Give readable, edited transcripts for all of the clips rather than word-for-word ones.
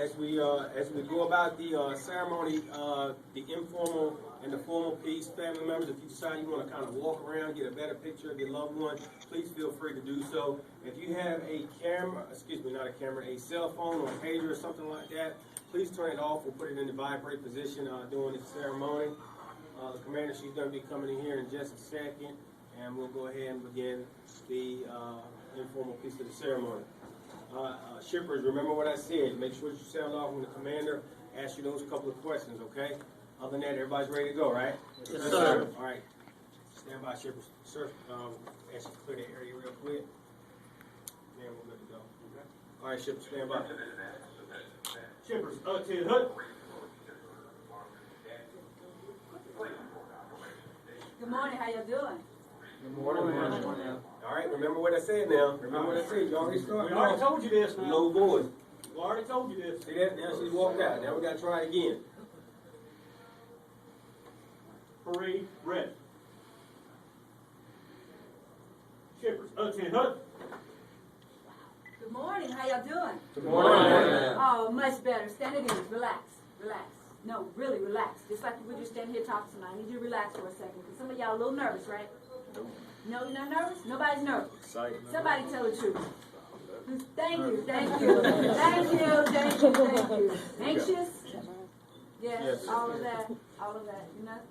as we go about the ceremony, the informal and the formal piece, family members, if you decide you want to kind of walk around, get a better picture of your loved one, please feel free to do so. If you have a camera, not a camera, a cell phone or a pager or something like that, please turn it off or put it in the vibrate position during the ceremony. The commander, she's going to be coming in here in just a second, and we'll go ahead and begin the informal piece of the ceremony. Shippers, remember what I said. Make sure you sound off when the commander asks you those couple of questions, okay? Other than that, everybody's ready to go, right? Yes, sir. All right. Stand by, shippers. Sir, ask you to clear the area real quick. And we're good to go. Okay. All right, shippers, stand by. Shippers, up to the hood. Good morning, how y'all doing? Good morning. All right, remember what I said now. Remember what I said. You already started. We already told you this now. No voice. We already told you this. See that? Now she's walked out. Now we got to try it again. Parade, ready. Shippers, up to the hood. Good morning, how y'all doing? Good morning. Oh, much better. Stand at ease. Relax. Relax. No, really relax. Just like we just stand here talking tonight. I need you to relax for a second. Because some of y'all a little nervous, right? No, you're not nervous? Nobody's nervous. Somebody tell the truth. Thank you. Thank you. Thank you. Thank you. Thank you. Anxious? Yes. All of that. All of that. You're not.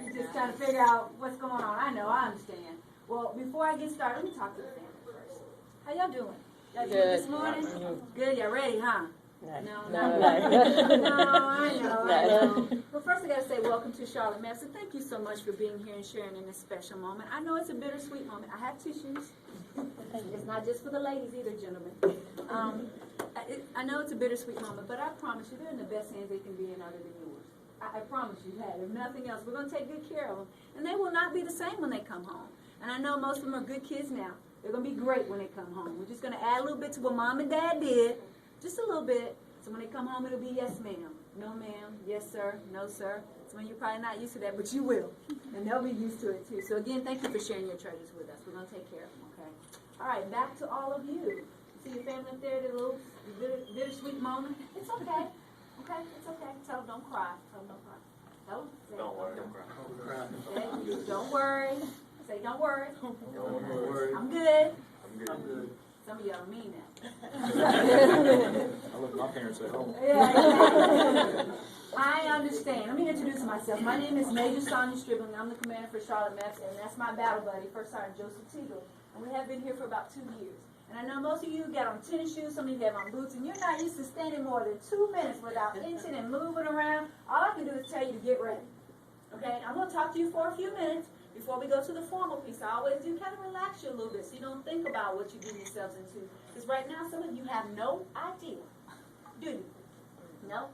You're just trying to figure out what's going on. I know. I understand. Well, before I get started, let me talk to the family first. How y'all doing? Y'all good this morning? Good. Y'all ready, huh? No, I know. Well, first I got to say welcome to Charlotte MEPS, and thank you so much for being here and sharing in this special moment. I know it's a bittersweet moment. I have tissues. It's not just for the ladies either, gentlemen. I know it's a bittersweet moment, but I promise you they're in the best hands they can be in other than yours. I promise you that. If nothing else, we're going to take good care of them, and they will not be the same when they come home. And I know most of them are good kids now. They're going to be great when they come home. We're just going to add a little bit to what mom and dad did. Just a little bit. So when they come home, it'll be yes, ma'am, no, ma'am, yes, sir, no, sir. So when you're probably not used to that, but you will. And they'll be used to it, too. So again, thank you for sharing your treasures with us. We're going to take care of them, okay? All right, back to all of you. See your family up there, the little bittersweet moment? It's okay. Okay, it's okay. Tell them don't cry. Tell them don't cry. Tell them. Don't worry. Don't cry. Don't worry. Say don't worry. Don't worry. I'm good. I'm good. Some of y'all mean that. I look at my parents at home. Yeah. I understand. Let me introduce myself. My name is Major Sonia Stribling. I'm the commander for Charlotte MEPS, and that's my battle buddy, First Sergeant Joseph Teagle. And we have been here for about 2 years. And I know most of you got on tennis shoes, some of you have on boots, and you're not used to standing more than 2 minutes without inching and moving around. All I can do is tell you to get ready. Okay? I'm going to talk to you for a few minutes. Before we go to the formal piece, I always do kind of relax you a little bit so you don't think about what you're getting yourselves into. Because right now, some of you have no idea. Do you? No?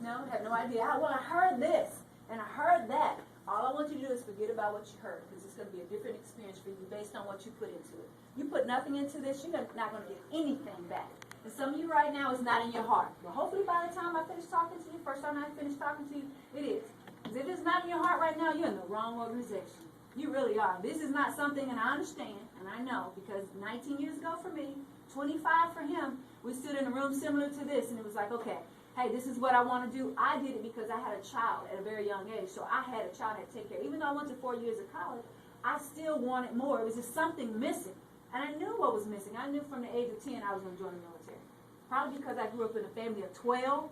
No? Have no idea. Well, I heard this, and I heard that. All I want you to do is forget about what you heard, because it's going to be a different experience for you based on what you put into it. You put nothing into this, you're not going to get anything back. And some of you right now is not in your heart. But hopefully by the time I finish talking to you, first time I finish talking to you, it is. Because if it's not in your heart right now, you're in the wrong organization. You really are. This is not something, and I understand, and I know, because 19 years ago for me, 25 for him, we stood in a room similar to this, and it was like, okay, hey, this is what I want to do. I did it because I had a child at a very young age, so I had a child I had to take care of. Even though I went to 4 years of college, I still wanted more. It was just something missing, and I knew what was missing. I knew from the age of 10 I was going to join the military, probably because I grew up in a family of 12,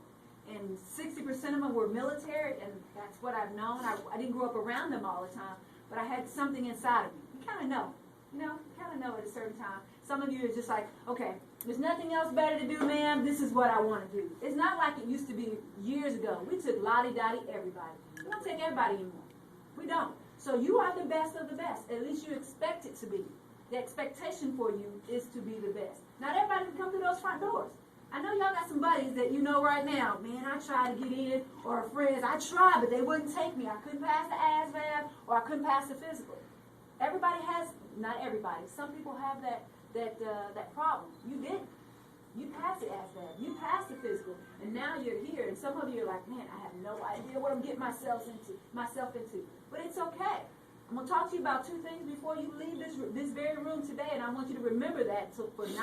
and 60% of them were military, and that's what I've known. I didn't grow up around them all the time, but I had something inside of me. You kind of know. You kind of know at a certain time. Some of you are just like, okay, there's nothing else better to do, ma'am. This is what I want to do. It's not like it used to be years ago. We took lottie-dottie everybody. We don't take everybody anymore. We don't. So you are the best of the best. At least you expect it to be. The expectation for you is to be the best. Not everybody can come through those front doors. I know y'all got some buddies that you know right now, man, I tried to get in, or friends, I tried, but they wouldn't take me. I couldn't pass the ASVAB, or I couldn't pass the physical. Everybody has, not everybody, some people have that problem. You didn't. You passed the ASVAB, you passed the physical, and now you're here, and some of you are like, man, I have no idea what I'm getting myself into. But it's okay. I'm going to talk to you about two things before you leave this very room today, and I want you to remember that. So for 9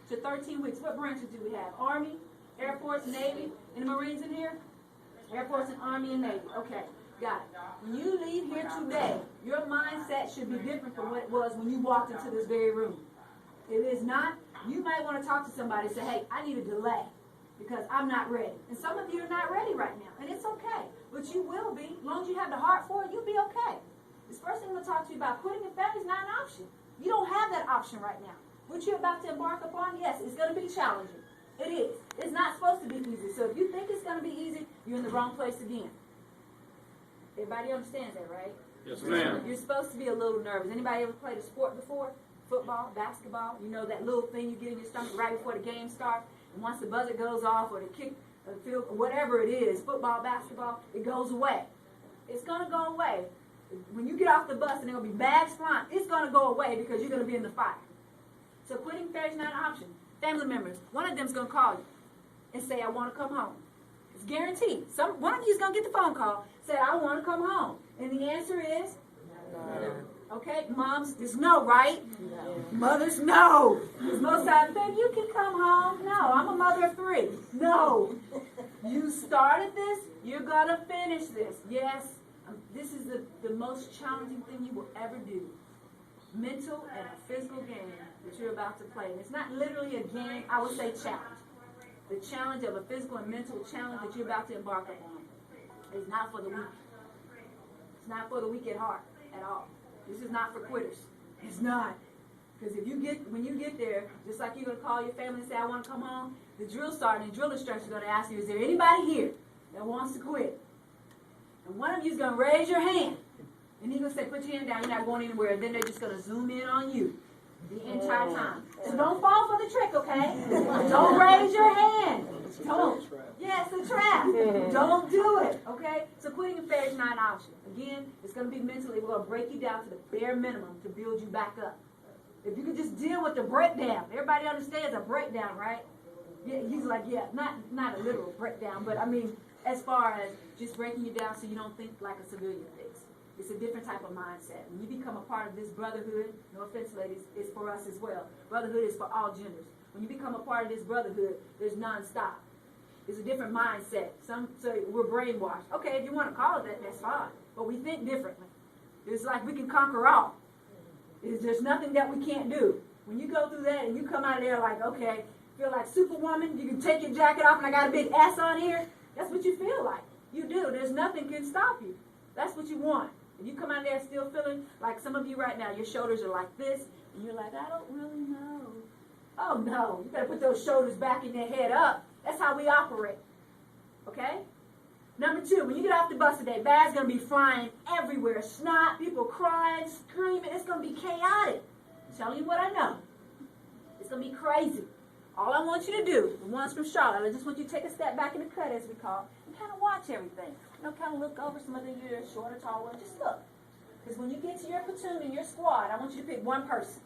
to 13 weeks, what branches do we have? Army, Air Force, Navy, and the Marines in here? Air Force and Army and Navy. Okay, got it. When you leave here today, your mindset should be different from what it was when you walked into this very room. It is not. You might want to talk to somebody and say, hey, I need a delay because I'm not ready. And some of you are not ready right now, and it's okay. But you will be. As long as you have the heart for it, you'll be okay. This first thing I'm going to talk to you about, quitting your family is not an option. You don't have that option right now. What you're about to embark upon, yes, it's going to be challenging. It is. It's not supposed to be easy. So if you think it's going to be easy, you're in the wrong place again. Everybody understands that, right? Yes, ma'am. You're supposed to be a little nervous. Anybody ever played a sport before? Football, basketball? You know that little thing you get in your stomach right before the game starts? And once the buzzer goes off or the kick, the field, whatever it is, football, basketball, it goes away. It's going to go away. When you get off the bus and there will be bags flying, it's going to go away because you're going to be in the fire. So quitting failure is not an option. Family members, one of them is going to call you and say, I want to come home. It's guaranteed. One of you is going to get the phone call, say, I want to come home. And the answer is, no. Okay, moms, there's no, right? No. Mothers, no. Because most times, babe, you can come home. No, I'm a mother of 3. No. You started this, you're going to finish this. Yes, this is the most challenging thing you will ever do. Mental and a physical game that you're about to play. And it's not literally a game, I would say challenge. The challenge of a physical and mental challenge that you're about to embark upon is not for the weak. It's not for the weak at heart at all. This is not for quitters. It's not. Because when you get there, just like you're going to call your family and say, I want to come home, the drill sergeant and drill instructor is going to ask you, is there anybody here that wants to quit? And one of you is going to raise your hand. And he's going to say, put your hand down, you're not going anywhere. And then they're just going to zoom in on you the entire time. So don't fall for the trick, okay? Don't raise your hand. Don't. Yeah, it's a trap. Don't do it, okay? So quitting and failure is not an option. Again, it's going to be mentally, we're going to break you down to the bare minimum to build you back up. If you could just deal with the breakdown. Everybody understands a breakdown, right? Yeah, he's like, yeah, not a literal breakdown, but I mean, as far as just breaking you down so you don't think like a civilian thinks. It's a different type of mindset. When you become a part of this brotherhood, no offense, ladies, it's for us as well. Brotherhood is for all genders. When you become a part of this brotherhood, there's nonstop. It's a different mindset. Some say we're brainwashed. Okay, if you want to call it that, that's fine. But we think differently. It's like we can conquer all. There's nothing that we can't do. When you go through that and you come out of there like, okay, feel like Superwoman, you can take your jacket off and I got a big S on here. That's what you feel like. You do. There's nothing can stop you. That's what you want. If you come out there still feeling like some of you right now, your shoulders are like this, and you're like, I don't really know. Oh, no. You better put those shoulders back and your head up. That's how we operate. Okay? Number 2, when you get off the bus today, bags going to be flying everywhere. Snot, people crying, screaming. It's going to be chaotic. I'm telling you what I know. It's going to be crazy. All I want you to do, the ones from Charlotte, I just want you to take a step back in the cut, as we call it, and kind of watch everything. You know, kind of look over some of the short or tall ones. Just look. Because when you get to your platoon and your squad, I want you to pick one person.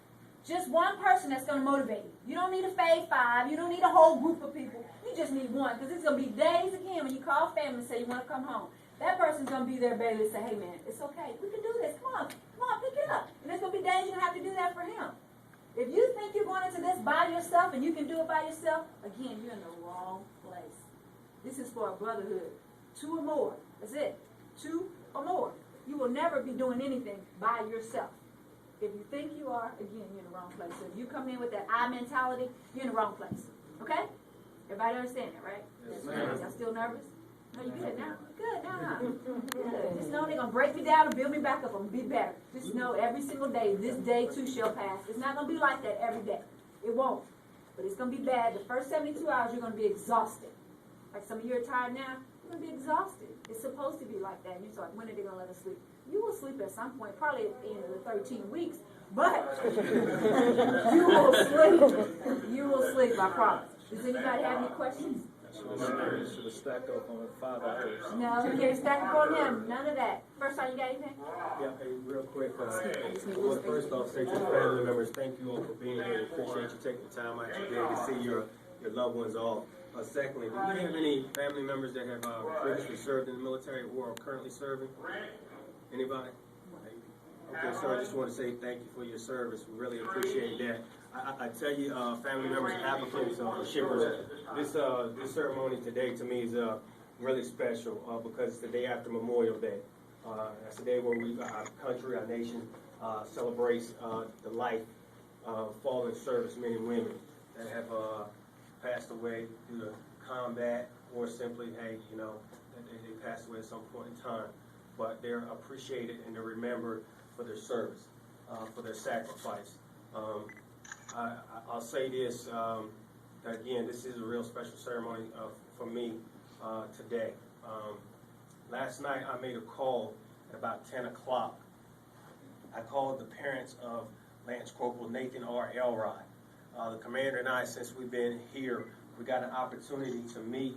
Just one person that's going to motivate you. You don't need a fave 5. You don't need a whole group of people. You just need one. Because it's going to be days again when you call family and say you want to come home. That person's going to be there, baby, and say, hey, man, it's okay. We can do this. Come on, pick it up. And there's going to be days you're going to have to do that for him. If you think you're going into this by yourself and you can do it by yourself, again, you're in the wrong place. This is for a brotherhood. 2 or more. That's it. 2 or more. You will never be doing anything by yourself. If you think you are, again, you're in the wrong place. So if you come in with that I mentality, you're in the wrong place. Okay? Everybody understand that, right? Yes, ma'am. Y'all still nervous? No, you good now? Good now. Good. Just know they're going to break me down and build me back up. I'm going to be better. Just know every single day, this day too shall pass. It's not going to be like that every day. It won't. But it's going to be bad. The first 72 hours, you're going to be exhausted. Like some of you are tired now, you're going to be exhausted. It's supposed to be like that. And you're like, when are they going to let us sleep? You will sleep at some point, probably at the end of the 13 weeks. But you will sleep. You will sleep, I promise. Does anybody have any questions? Should have stacked up on 5 hours. No, you can't stack up on him. None of that. First time, you got anything? Yeah, hey, real quick. I want to first off say to the family members, thank you all for being here. Appreciate you taking the time out your day to see your loved ones off. Secondly, do you have any family members that have previously served in the military or are currently serving? Anybody? Okay, sir, I just want to say thank you for your service. We really appreciate that. I tell you, family members, applicants, shippers, this ceremony today to me is really special because it's the day after Memorial Day. That's the day where our country, our nation, celebrates the life of fallen servicemen and women that have passed away due to combat or simply, hey, you know, that they passed away at some point in time. But they're appreciated and they're remembered for their service, for their sacrifice. I'll say this, again, this is a real special ceremony for me today. Last night I made a call at about 10 o'clock. I called the parents of Lance Corporal Nathan R. Elrod. The commander and I, since we've been here, we got an opportunity to meet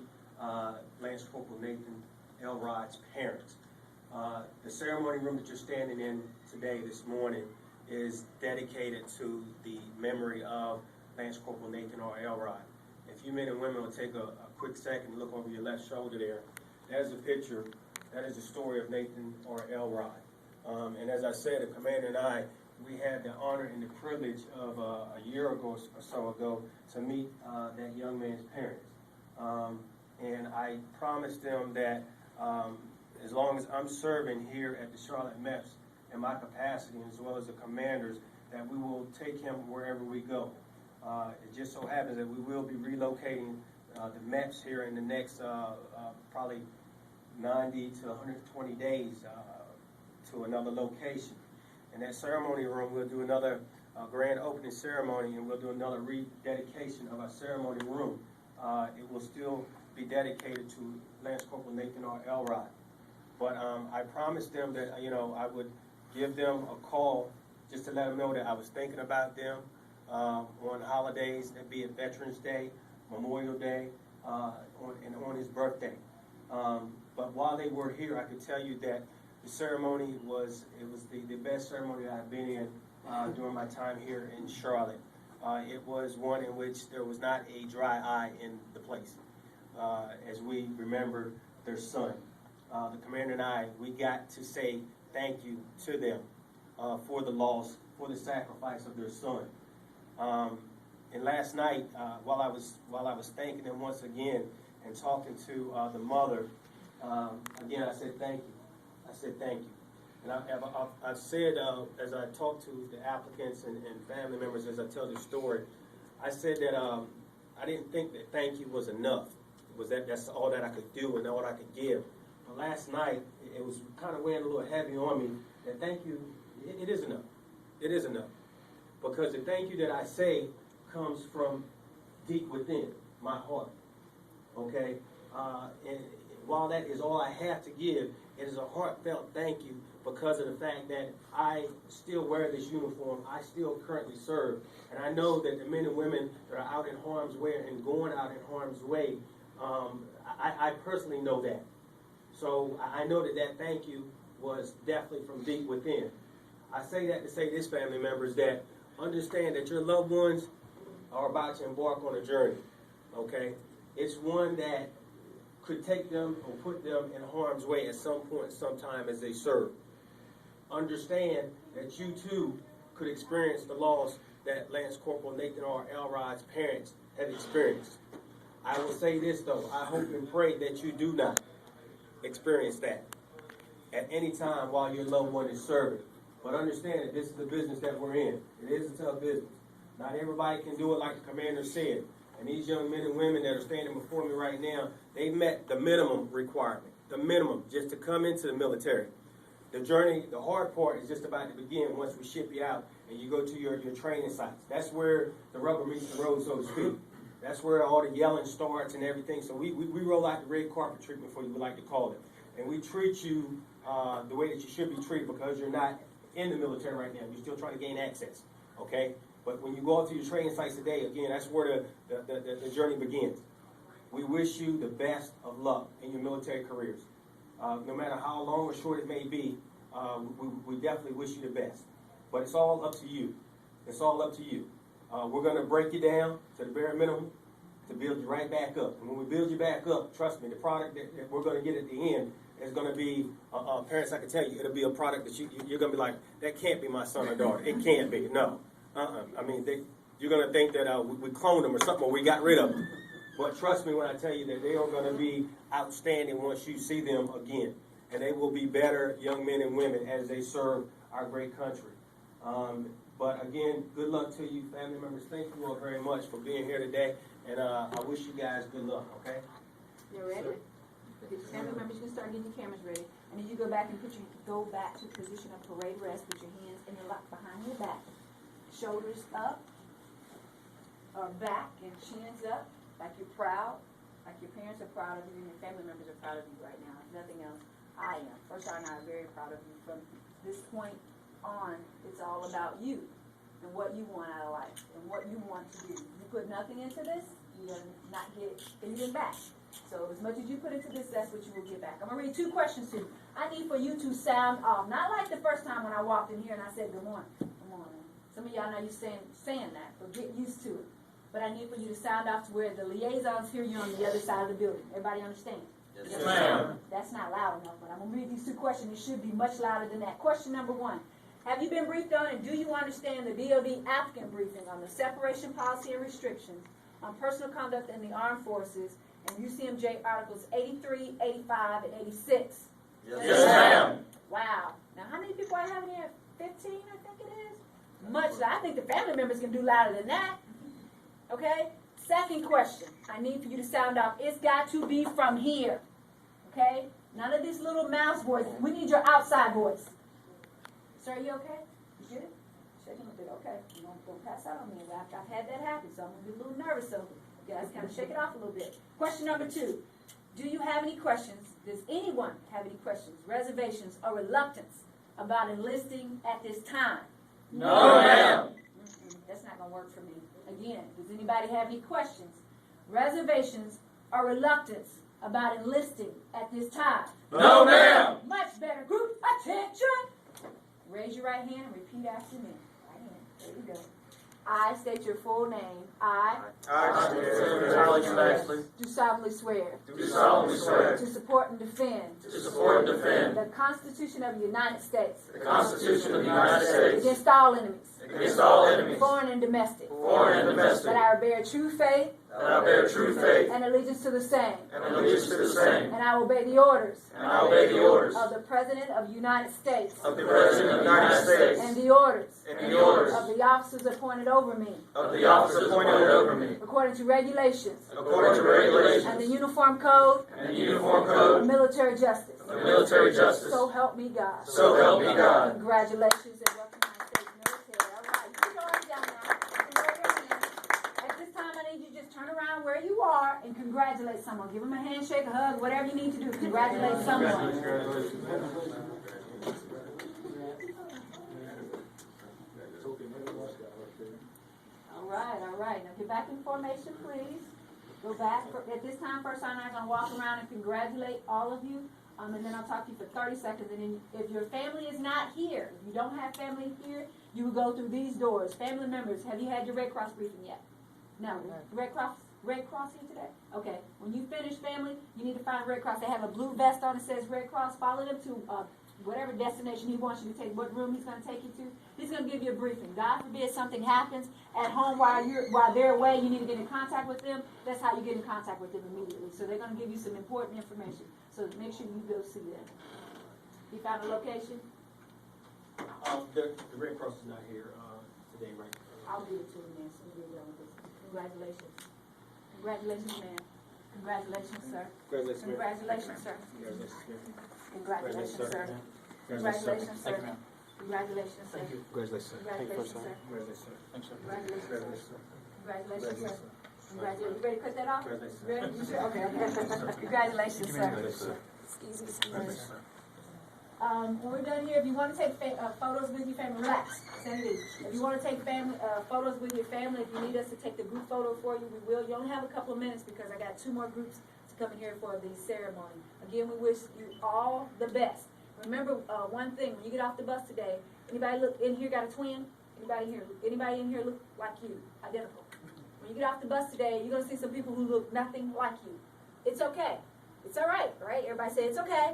Lance Corporal Nathan Elrod's parents. The ceremony room that you're standing in today, this morning, is dedicated to the memory of Lance Corporal Nathan R. Elrod. If you men and women will take a quick second and look over your left shoulder there, there's a picture. That is the story of Nathan R. Elrod. And as I said, the commander and I, we had the honor and the privilege of a year ago or so ago to meet that young man's parents. And I promised them that as long as I'm serving here at the Charlotte MEPS in my capacity, as well as the commanders, that we will take him wherever we go. It just so happens that we will be relocating the MEPS here in the next probably 90 to 120 days to another location. In that ceremony room, we'll do another grand opening ceremony, and we'll do another rededication of our ceremony room. It will still be dedicated to Lance Corporal Nathan R. Elrod. But I promised them that, you know, I would give them a call just to let them know that I was thinking about them on holidays, that be it Veterans Day, Memorial Day, and on his birthday. But while they were here, I could tell you that the ceremony was the best ceremony that I've been in during my time here in Charlotte. It was one in which there was not a dry eye in the place as we remembered their son. The commander and I, we got to say thank you to them for the loss, for the sacrifice of their son. And last night, while I was thanking them once again and talking to the mother, again I said thank you. I said thank you. And I've said, as I talk to the applicants and family members as I tell the story, I said that I didn't think that thank you was enough. That's all that I could do and all I could give. But last night, it was kind of weighing a little heavy on me that thank you, it is enough. It is enough. Because the thank you that I say comes from deep within my heart. Okay? And while that is all I have to give, it is a heartfelt thank you because of the fact that I still wear this uniform. I still currently serve. And I know that the men and women that are out in harm's way and going out in harm's way, I personally know that. So I know that thank you was definitely from deep within. I say that to say this, family members, that understand that your loved ones are about to embark on a journey, okay? It's one that could take them or put them in harm's way at some point, sometime as they serve. Understand that you too could experience the loss that Lance Corporal Nathan R. Elrod's parents have experienced. I will say this though, I hope and pray that you do not experience that at any time while your loved one is serving. But understand that this is the business that we're in. It is a tough business. Not everybody can do it like the commander said. And these young men and women that are standing before me right now, they met the minimum requirement, the minimum, just to come into the military. The journey, the hard part is just about to begin once we ship you out and you go to your training sites. That's where the rubber meets the road, so to speak. That's where all the yelling starts and everything. So we roll out the red carpet treatment, for you would like to call it. And we treat you the way that you should be treated because you're not in the military right now. You're still trying to gain access, okay? But when you go out to your training sites today, again, that's where the journey begins. We wish you the best of luck in your military careers. No matter how long or short it may be, we definitely wish you the best. But it's all up to you. It's all up to you. We're going to break you down to the bare minimum to build you right back up. And when we build you back up, trust me, the product that we're going to get at the end it's going to be, parents, I can tell you, it'll be a product that you're going to be like, that can't be my son or daughter. It can't be. No. I mean, you're going to think that we cloned them or something, or we got rid of them. But trust me when I tell you that they are going to be outstanding once you see them again. And they will be better young men and women as they serve our great country. But again, good luck to you, family members. Thank you all very much for being here today. And I wish you guys good luck, okay? You ready? Get your family members, you can start getting your cameras ready. And then you go back and go back to the position of parade rest with your hands in your lap behind your back. Shoulders up, or back, and chins up, like you're proud, like your parents are proud of you and your family members are proud of you right now. If nothing else, I am. First, I and I are very proud of you. From this point on, it's all about you and what you want out of life and what you want to do. You put nothing into this, you're going to not get anything back. So as much as you put into this, that's what you will get back. I'm going to read 2 questions to you. I need for you to sound off. Not like the first time when I walked in here and I said, good morning. Good morning. Some of y'all know you're saying that, but get used to it. But I need for you to sound off to where the liaisons hear you on the other side of the building. Everybody understand? Yes, ma'am. That's not loud enough, but I'm going to read these 2 questions. It should be much louder than that. Question number 1. Have you been briefed on and do you understand the DOD applicant briefing on the separation policy and restrictions on personal conduct in the armed forces and UCMJ Articles 83, 85, and 86? Yes, ma'am. Wow. Now, how many people I have in here? 15, I think it is? Much. I think the family members can do louder than that. Okay? Second question. I need for you to sound off. It's got to be from here. Okay? None of this little mouse voice. We need your outside voice. Sir, are you okay? You good? Shaking a bit. Okay. You don't pass out on me. I've had that happen, so I'm going to be a little nervous. So you guys kind of shake it off a little bit. Question number 2. Do you have any questions? Does anyone have any questions, reservations, or reluctance about enlisting at this time? No, ma'am. That's not going to work for me. Again, does anybody have any questions, reservations, or reluctance about enlisting at this time? No, ma'am. Much better. Group attention. Raise your right hand and repeat after me. Right hand. There you go. I state your full name. I Charlotte MEPS. do solemnly swear Do solemnly swear to support and defend to support and defend the Constitution of the United States the Constitution of the United States against all enemies, against all enemies, foreign and domestic, foreign and domestic, that I will bear true faith that I bear true faith and allegiance to the same, and allegiance to the same, and I will obey the orders and I obey the orders of the President of the United States of the President of the United States and the orders and the orders of the officers appointed over me of the officers appointed over me according to regulations according to and regulations the Uniform Code and the Uniform of Code Military Justice. of military justice. So help me God. So help me God. Congratulations and welcome to the United States military. All right, you can go on down now. You can go right now. At this time, I need you to just turn around where you are and congratulate someone. Give them a handshake, a hug, whatever you need to do. Congratulate someone. All right. Now get back in formation, please. Go back. At this time, first I'm going to walk around and congratulate all of you. And then I'll talk to you for 30 seconds. And then if your family is not here, if you don't have family here, you will go through these doors. Family members, have you had your Red Cross briefing yet? No. Red Cross here today? Okay. When you finish, family, you need to find Red Cross. They have a blue vest on that says Red Cross. Follow them to whatever destination he wants you to take, what room he's going to take you to. He's going to give you a briefing. God forbid something happens at home while they're away, you need to get in contact with them. That's how you get in contact with them immediately. So they're going to give you some important information. So make sure you go see them. You found a location? The Red Cross is not here today, right? I'll give it to him, man. So we'll get done with this. Congratulations. Congratulations, man. Congratulations, sir. Congratulations, sir. Congratulations, sir. Congratulations, sir. Congratulations, sir. Congratulations, sir. Congratulations, sir. Thanks, sir. Congratulations, sir. Congratulations, sir. Congratulations. You ready to cut that off? Congratulations. Ready? You sure? Okay. Congratulations, sir. Excuse me, sir. When we're done here, if you want to take photos with your family, relax. Send it. If you want to take photos with your family, if you need us to take the group photo for you, we will. You only have a couple of minutes because I got 2 more groups to come in here for the ceremony. Again, we wish you all the best. Remember one thing: when you get off the bus today, anybody look in here got a twin? Anybody in here look like you? Identical. When you get off the bus today, you're gonna see some people who look nothing like you. It's okay. It's all right, right? Everybody say it's okay.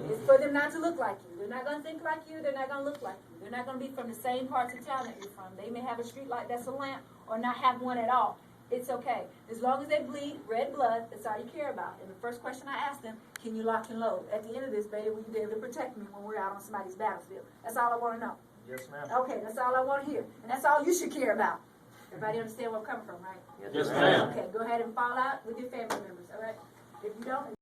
It's for them not to look like you. They're not going to think like you. They're not going to look like you. They're not going to be from the same parts of town that you're from. They may have a street light that's a lamp or not have one at all. It's okay. As long as they bleed red blood, that's all you care about. And the first question I ask them, can you lock and load? At the end of this, baby, will you be able to protect me when we're out on somebody's battlefield? That's all I want to know. Yes, ma'am. Okay, that's all I want to hear. And that's all you should care about. Everybody understand where I'm coming from, right? Yes, ma'am. Okay, go ahead and fall out with your family members, all right? If you don't,